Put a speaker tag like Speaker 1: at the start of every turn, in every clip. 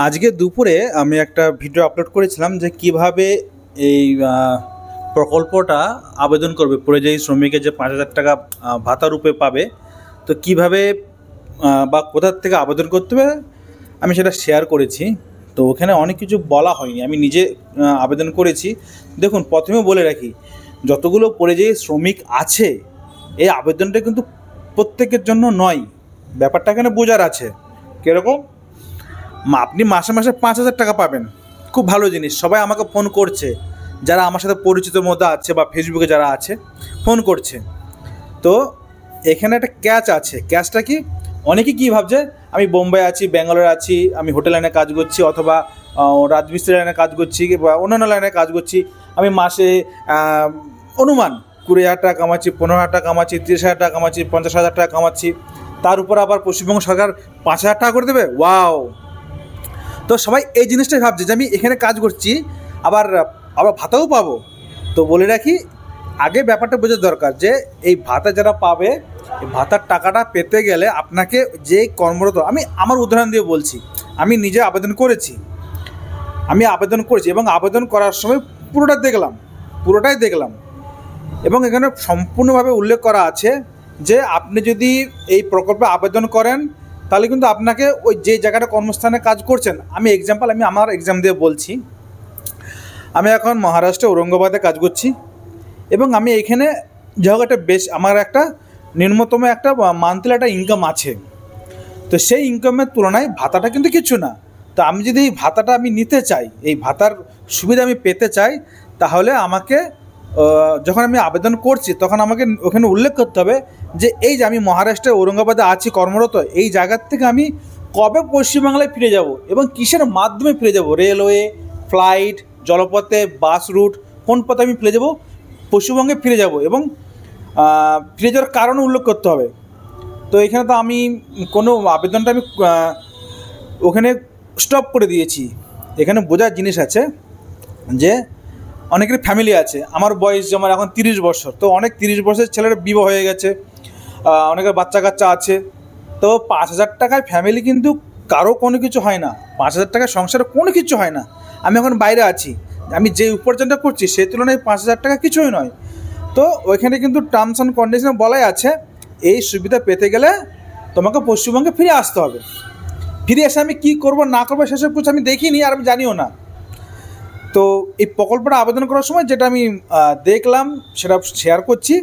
Speaker 1: আজকে দুপুরে আমি একটা ভিডিও আপলোড করেছিলাম যে কিভাবে এই প্রকল্পটা আবেদন করবে পরিযায়ী শ্রমিকের যে ৫,০০০ টাকা ভাতা রূপে পাবে। তো কিভাবে বা কোথা থেকে আবেদন করতে হবে আমি সেটা শেয়ার করেছি। তো ওখানে অনেক কিছু বলা হয়নি, আমি নিজে আবেদন করেছি। দেখুন, প্রথমে বলে রাখি, যতগুলো পরিযায়ী শ্রমিক আছে এই আবেদনটা কিন্তু প্রত্যেকের জন্য নয়। ব্যাপারটা এখানে বোঝার আছে। কীরকম? আপনি মাসে মাসে ৫,০০০ টাকা পাবেন, খুব ভালো জিনিস। সবাই আমাকে ফোন করছে, যারা আমার সাথে পরিচিতর মধ্যে আছে বা ফেসবুকে যারা আছে ফোন করছে। তো এখানে একটা ক্যাচ আছে। ক্যাচটা কি? অনেকেই কী ভাবছে, আমি বোম্বে আছি, ব্যাঙ্গালোরে আছি, আমি হোটেল লাইনে কাজ করছি, অথবা রাজমিস্ত্রি লাইনে কাজ করছি বা অন্যান্য লাইনে কাজ করছি, আমি মাসে অনুমান ২০,০০০ টাকা কামাচ্ছি, ১৫,০০০ টাকা কামাচ্ছি, ৩০,০০০ টাকা কামাচ্ছি, ৫০,০০০ টাকা কামাচ্ছি, তার উপর আবার পশ্চিমবঙ্গ সরকার ৫,০০০ টাকা করে দেবে। ওয়াও! তো সবাই এই জিনিসটাই ভাবছে যে আমি এখানে কাজ করছি, আবার ভাতাও পাবো। তো বলে রাখি, আগে ব্যাপারটা বোঝার দরকার যে এই ভাতা যারা পাবে, এই ভাতার টাকাটা পেতে গেলে আপনাকে যে কর্মরত, আমি আমার উদাহরণ দিয়ে বলছি, আমি নিজে আবেদন করেছি এবং আবেদন করার সময় পুরোটাই দেখলাম এবং এখানে সম্পূর্ণভাবে উল্লেখ করা আছে যে আপনি যদি এই প্রকল্পে আবেদন করেন তাহলে কিন্তু আপনাকে ওই যে জায়গাটা কর্মস্থানে কাজ করছেন, আমি আমার এক্সাম দিয়ে বলছি। আমি এখন মহারাষ্ট্রে ঔরঙ্গাবাদে কাজ করছি এবং আমি এখানে জায়গাটা আমার একটা ন্যূনতম একটা মান্থলি একটা ইনকাম আছে। তো সেই ইনকামের তুলনায় ভাতাটা কিন্তু কিছু না। তো আমি যদি এই ভাতাটা নিতে চাই, এই ভাতার সুবিধা আমি পেতে চাই, তাহলে আমাকে যখন আমি আবেদন করছি তখন আমাকে ওখানে উল্লেখ করতে হবে যে এই যে আমি মহারাষ্ট্রে ঔরঙ্গাবাদে আছি কর্মরত, এই জায়গার থেকে আমি কবে পশ্চিমবাংলায় ফিরে যাব এবং কিসের মাধ্যমে ফিরে যাব, রেলওয়ে, ফ্লাইট, জলপথে, বাস রুট, কোন পথে আমি ফিরে যাব, পশ্চিমবঙ্গে ফিরে যাব এবং ফিরে যাওয়ার কারণ উল্লেখ করতে হবে। তো এখানে তো আমি কোনো আবেদনটা ওখানে স্টপ করে দিয়েছি। এখানে বোঝার জিনিস আছে যে অনেকের ফ্যামিলি আছে। আমার বয়স যেমন এখন ৩০ বছর, তো অনেক ৩০ বছরের ছেলের বিবাহ হয়ে গেছে, অনেকের বাচ্চা কাচ্চা আছে। তো ৫,০০০ টাকায় ফ্যামিলি কিন্তু কারো কোনো কিছু হয় না, ৫,০০০ টাকায় সংসারে কোনো কিছু হয় না। আমি এখন বাইরে আছি, আমি যে উপার্জনটা করছি সেই তুলনায় ৫,০০০ টাকা কিছুই নয়। তো ওইখানে কিন্তু টার্মস অ্যান্ড কন্ডিশনে বলাই আছে এই সুবিধা পেতে গেলে তোমাকে পশ্চিমবঙ্গে ফিরে আসতে হবে। ফিরে এসে আমি কী করবো না করবো সেসব কিছু আমি দেখিনি আর আমি জানিও না। তো এই প্রকল্পটা আবেদন করার সময় যেটা আমি দেখলাম সেটা শেয়ার করছি,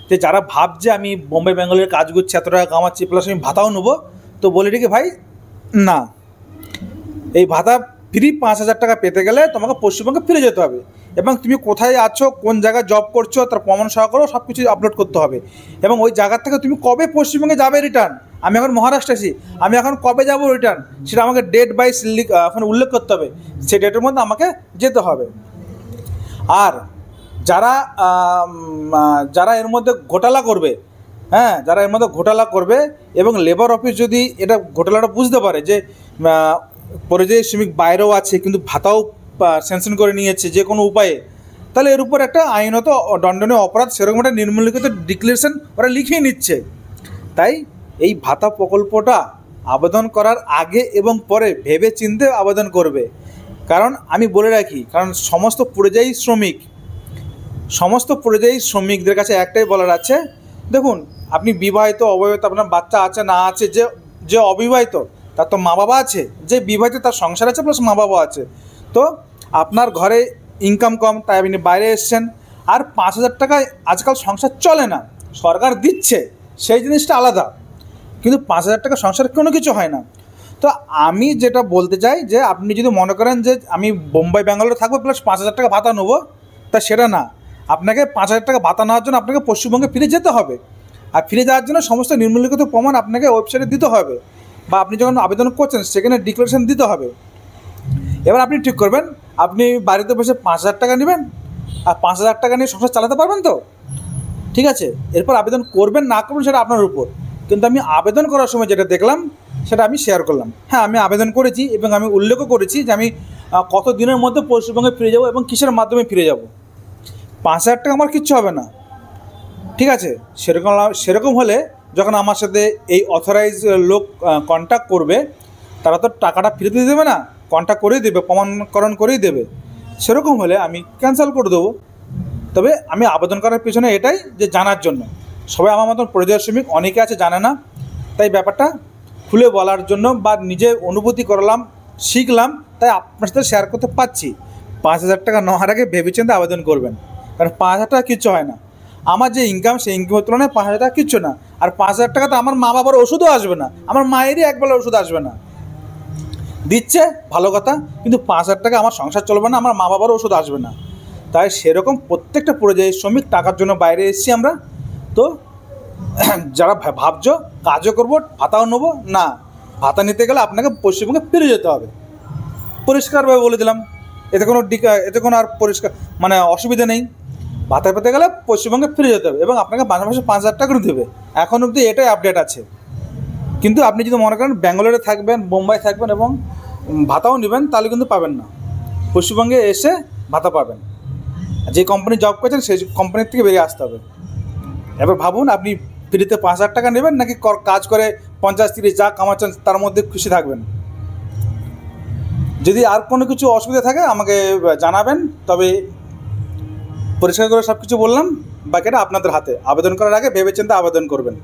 Speaker 1: যে যারা ভাবছে আমি বোম্বে বেঙ্গলের কাজ করছি, এত টাকা কামাচ্ছি, প্লাস আমি ভাতাও নেবো, তো বলে রেখে ভাই, না, এই ভাতা ফ্রি ৫,০০০ টাকা পেতে গেলে তোমাকে পশ্চিমবঙ্গে ফিরে যেতে হবে এবং তুমি কোথায় আছো, কোন জায়গায় জব করছো তার প্রমাণ সহকারেও সব কিছু আপলোড করতে হবে এবং ওই জায়গার থেকে তুমি কবে পশ্চিমবঙ্গে যাবে রিটার্ন, আমি এখন মহারাষ্ট্রে আছি, আমি এখন কবে যাব রিটার্ন, সেটা আমাকে ডেট বাইস এখন উল্লেখ করতে হবে। সেই ডেটের মধ্যে আমাকে যেতে হবে। আর যারা এর মধ্যে ঘোটালা করবে, এবং লেবার অফিস যদি এটা ঘোটালাটা বুঝতে পারে যে পরিযায়ী শ্রমিক বাইরেও আছে কিন্তু ভাতাও স্যাংশন করে নিয়েছে যে কোনো উপায়ে, তাহলে এর উপর একটা আইনত দণ্ডনীয় অপরাধ সেরকম একটা নিম্নলিখিত ডিক্লারেশন ওরা লিখিয়ে নিচ্ছে। তাই এই ভাতা প্রকল্পটা আবেদন করার আগে এবং পরে ভেবে চিন্তে আবেদন করবে। কারণ আমি বলে রাখি, কারণ সমস্ত পরিযায়ী শ্রমিকদের কাছে একটাই বলার আছে, দেখুন, আপনি বিবাহিত, অবিবাহিত, আপনার বাচ্চা আছে না আছে, যে অবিবাহিত তার তো মা বাবা আছে, যে বিবাহিত তার সংসার আছে প্লাস মা বাবা আছে। তো আপনার ঘরে ইনকাম কম, তাই আপনি বাইরে এসছেন, আর ৫,০০০ টাকায় আজকাল সংসার চলে না, সরকার দিচ্ছে সেই জিনিসটা আলাদা, কিন্তু ৫,০০০ টাকা সংসারে কোনো কিছু হয় না। তো আমি যেটা বলতে চাই যে আপনি যদি মনে করেন যে আমি বোম্বাই ব্যাঙ্গালোরে থাকবো প্লাস ৫,০০০ টাকা ভাতা নেবো, তা সেটা না। আপনাকে ৫,০০০ টাকা ভাতা নেওয়ার জন্য আপনাকে পশ্চিমবঙ্গে ফিরে যেতে হবে, আর ফিরে যাওয়ার জন্য সমস্ত নিম্নলিখিত প্রমাণ আপনাকে ওয়েবসাইটে দিতে হবে বা আপনি যখন আবেদন করছেন সেখানে ডিক্লারেশন দিতে হবে। এবার আপনি ঠিক করবেন আপনি বাড়িতে বসে ৫,০০০ টাকা নেবেন আর ৫,০০০ টাকা নিয়ে সংসার চালাতে পারবেন তো, ঠিক আছে। এরপর আবেদন করবেন না করবেন সেটা আপনার উপর, কিন্তু আমি আবেদন করার সময় যেটা দেখলাম সেটা আমি শেয়ার করলাম। হ্যাঁ, আমি আবেদন করেছি এবং আমি উল্লেখও করেছি যে আমি কত দিনের মধ্যে পশ্চিমবঙ্গে ফিরে যাব এবং কিসের মাধ্যমে ফিরে যাব। ৫,০০০ টাকা আমার কিচ্ছু হবে না, ঠিক আছে। সেরকম হলে যখন আমার সাথে এই অথরাইজ লোক কন্ট্যাক্ট করবে, তারা তো টাকাটা ফেরত দিয়ে দেবে না, কন্ট্যাক্ট করেই দেবে, প্রমাণকরণ করেই দেবে, সেরকম হলে আমি ক্যান্সেল করে দেবো। তবে আমি আবেদন করার পিছনে এটাই যে জানার জন্য, সবাই আমার মতন পরিযায়ী শ্রমিক অনেকে আছে জানে না, তাই ব্যাপারটা খুলে বলার জন্য বা নিজে অনুভূতি করলাম, শিখলাম, তাই আপনার সাথে শেয়ার করতে পারছি। 5,000 টাকা নেওয়ার আগে ভেবেচিন্তে আবেদন করবেন, কারণ 5,000 টাকা কিচ্ছু হয় না। আমার যে ইনকাম, সেই ইনকামের তুলনায় 5,000 টাকা কিচ্ছু না। আর 5,000 টাকা তো আমার মা বাবার ওষুধও আসবে না, আমার মায়েরই একবেলা ওষুধ আসবে না। দিচ্ছে ভালো কথা, কিন্তু 5,000 টাকা আমার সংসার চলবে না, আমার মা বাবারও ওষুধ আসবে না। তাই সেরকম প্রত্যেকটা পরিযায়ী শ্রমিক টাকার জন্য বাইরে এসেছি আমরা। তো যারা ভাবছো কাজও করবো ভাতাও নেবো না, ভাতা নিতে গেলে আপনাকে পশ্চিমবঙ্গে ফিরে যেতে হবে, পরিষ্কারভাবে বলে দিলাম। এতে কোনো আর পরিষ্কার মানে অসুবিধা নেই। ভাতা পেতে গেলে পশ্চিমবঙ্গে ফিরে যেতে হবে এবং আপনাকে মাসে মাসে 5,000 টাকা করে দেবে। এখন অবধি এটাই আপডেট আছে। কিন্তু আপনি যদি মনে করেন ব্যাঙ্গালোরে থাকবেন, বোম্বাই থাকবেন এবং ভাতাও নেবেন, তাহলে কিন্তু পাবেন না। পশ্চিমবঙ্গে এসে ভাতা পাবেন, যে কোম্পানি জব করছেন সেই কোম্পানির থেকে বেরিয়ে আসতে হবে। এবার ভাবুন, আপনি ফ্রিতে 5,000 টাকা নেবেন নাকি কাজ করে 50-30 যা কামাচ্ছেন তার মধ্যে খুশি থাকবেন। যদি আর কোনো কিছু অসুবিধা থাকে আমাকে জানাবেন, তবে পরিষ্কার করে সব কিছু বললাম, বাকিটা আপনাদের হাতে। আবেদন করার আগে ভেবেচিন্তে আবেদন করবেন।